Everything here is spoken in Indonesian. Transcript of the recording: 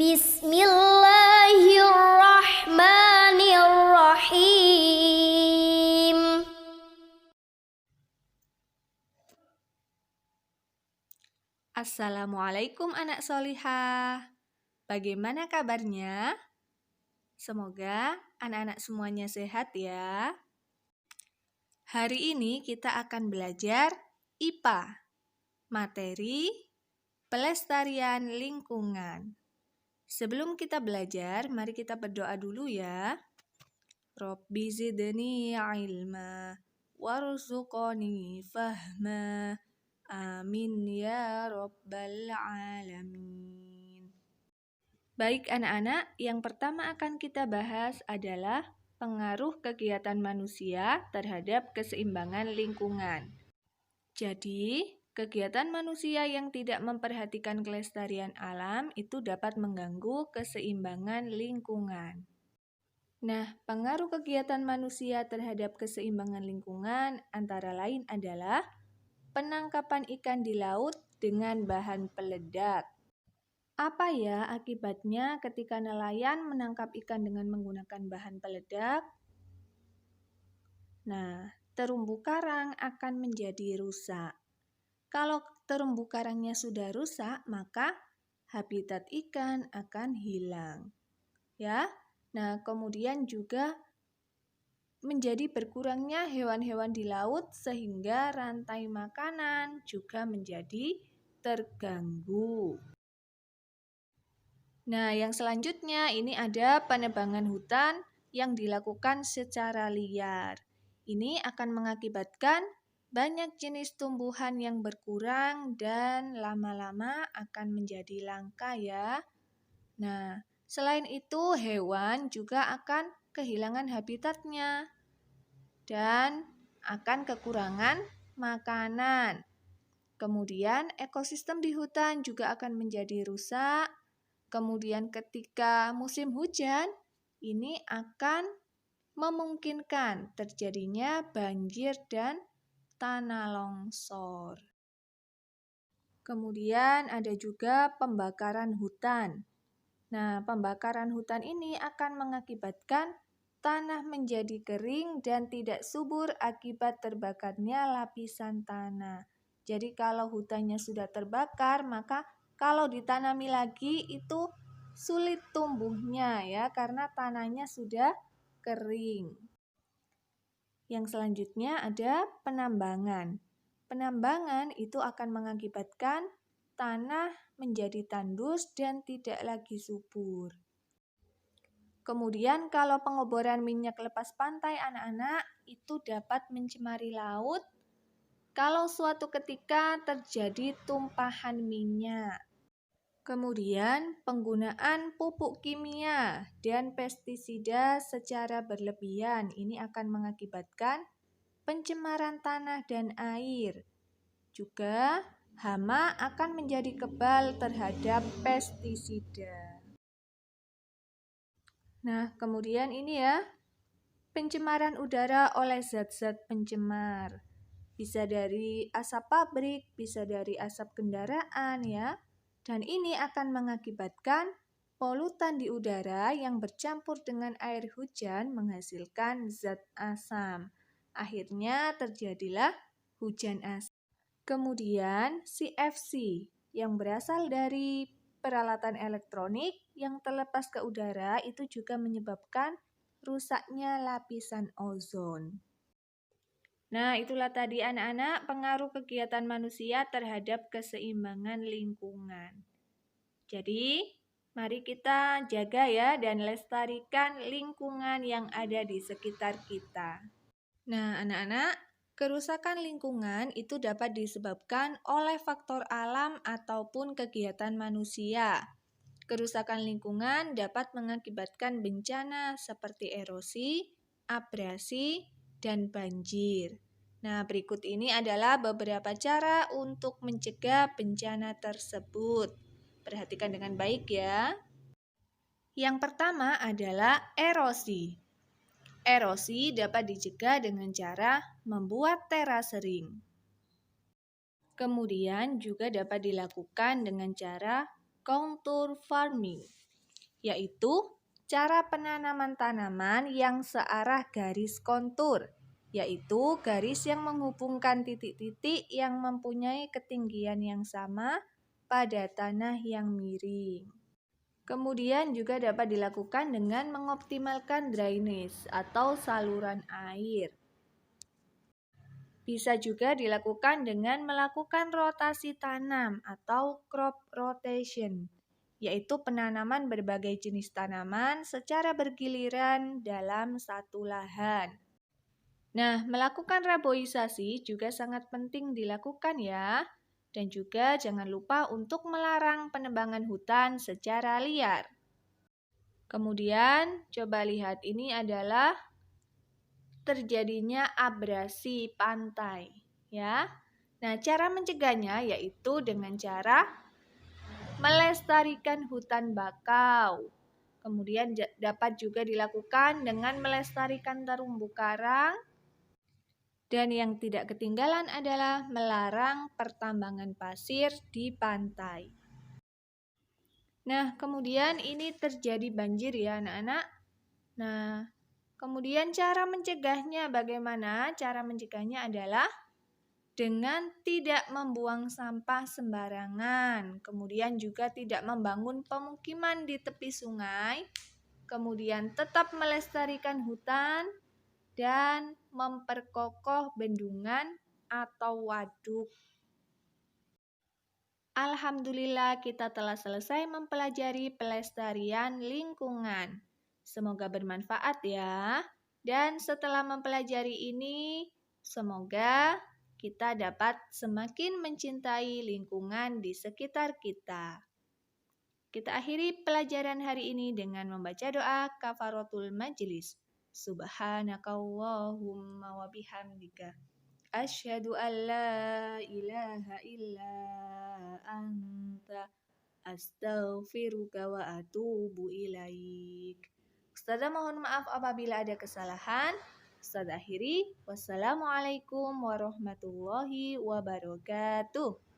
Bismillahirrahmanirrahim. Assalamualaikum anak solihah. Bagaimana kabarnya? Semoga anak-anak semuanya sehat ya. Hari ini kita akan belajar IPA, materi pelestarian lingkungan. Sebelum kita belajar, mari kita berdoa dulu ya. Rabbi zidni ilma warzuqni fahma. Amin ya rabbal alamin. Baik anak-anak, yang pertama akan kita bahas adalah pengaruh kegiatan manusia terhadap keseimbangan lingkungan. Jadi, kegiatan manusia yang tidak memperhatikan kelestarian alam itu dapat mengganggu keseimbangan lingkungan. Nah, pengaruh kegiatan manusia terhadap keseimbangan lingkungan antara lain adalah penangkapan ikan di laut dengan bahan peledak. Apa ya akibatnya ketika nelayan menangkap ikan dengan menggunakan bahan peledak? Nah, terumbu karang akan menjadi rusak. Kalau terumbu karangnya sudah rusak, maka habitat ikan akan hilang. Ya. Nah, kemudian juga menjadi berkurangnya hewan-hewan di laut sehingga rantai makanan juga menjadi terganggu. Nah, yang selanjutnya ini ada penebangan hutan yang dilakukan secara liar. Ini akan mengakibatkan banyak jenis tumbuhan yang berkurang dan lama-lama akan menjadi langka ya. Nah, selain itu hewan juga akan kehilangan habitatnya dan akan kekurangan makanan. Kemudian ekosistem di hutan juga akan menjadi rusak. Kemudian ketika musim hujan, ini akan memungkinkan terjadinya banjir dan tanah longsor. Kemudian ada juga pembakaran hutan. Nah, pembakaran hutan ini akan mengakibatkan tanah menjadi kering dan tidak subur akibat terbakarnya lapisan tanah. Jadi kalau hutannya sudah terbakar, maka kalau ditanami lagi itu sulit tumbuhnya ya, karena tanahnya sudah kering. Yang selanjutnya ada penambangan. Penambangan itu akan mengakibatkan tanah menjadi tandus dan tidak lagi subur. Kemudian kalau pengoboran minyak lepas pantai anak-anak itu dapat mencemari laut kalau suatu ketika terjadi tumpahan minyak. Kemudian penggunaan pupuk kimia dan pestisida secara berlebihan ini akan mengakibatkan pencemaran tanah dan air. Juga hama akan menjadi kebal terhadap pestisida. Nah, kemudian ini ya, pencemaran udara oleh zat-zat pencemar. Bisa dari asap pabrik, bisa dari asap kendaraan ya. Dan ini akan mengakibatkan polutan di udara yang bercampur dengan air hujan menghasilkan zat asam. Akhirnya terjadilah hujan asam. Kemudian CFC yang berasal dari peralatan elektronik yang terlepas ke udara itu juga menyebabkan rusaknya lapisan ozon. Nah, itulah tadi anak-anak pengaruh kegiatan manusia terhadap keseimbangan lingkungan. Jadi, mari kita jaga ya dan lestarikan lingkungan yang ada di sekitar kita. Nah, anak-anak, kerusakan lingkungan itu dapat disebabkan oleh faktor alam ataupun kegiatan manusia. Kerusakan lingkungan dapat mengakibatkan bencana seperti erosi, abrasi, dan banjir. Nah, berikut ini adalah beberapa cara untuk mencegah bencana tersebut. Perhatikan dengan baik ya. Yang pertama adalah erosi. Erosi dapat dicegah dengan cara membuat terasering. Kemudian juga dapat dilakukan dengan cara contour farming. yaitu cara penanaman tanaman yang searah garis kontur, yaitu garis yang menghubungkan titik-titik yang mempunyai ketinggian yang sama pada tanah yang miring. Kemudian juga dapat dilakukan dengan mengoptimalkan drainase atau saluran air. Bisa juga dilakukan dengan melakukan rotasi tanam atau crop rotation, yaitu penanaman berbagai jenis tanaman secara bergiliran dalam satu lahan. Nah, melakukan reboisasi juga sangat penting dilakukan ya. Dan juga jangan lupa untuk melarang penebangan hutan secara liar. Kemudian, coba lihat ini adalah terjadinya abrasi pantai, ya. Nah, cara mencegahnya yaitu dengan cara melestarikan hutan bakau. Kemudian dapat juga dilakukan dengan melestarikan terumbu karang. Dan yang tidak ketinggalan adalah melarang pertambangan pasir di pantai. Nah, kemudian ini terjadi banjir ya anak-anak. Nah, kemudian cara mencegahnya bagaimana? Cara mencegahnya adalah dengan tidak membuang sampah sembarangan, kemudian juga tidak membangun pemukiman di tepi sungai, kemudian tetap melestarikan hutan, dan memperkokoh bendungan atau waduk. Alhamdulillah kita telah selesai mempelajari pelestarian lingkungan. Semoga bermanfaat ya. Dan setelah mempelajari ini, semoga kita dapat semakin mencintai lingkungan di sekitar kita. Kita akhiri pelajaran hari ini dengan membaca doa kafaratul majlis. Subhanakallahumma wa bihamdika. Asyhadu an la ilaha illa anta. Astaghfiruka wa atubu ilaik. Ustazah mohon maaf apabila ada kesalahan. Ustazah akhiri. Wassalamualaikum warahmatullahi wabarakatuh.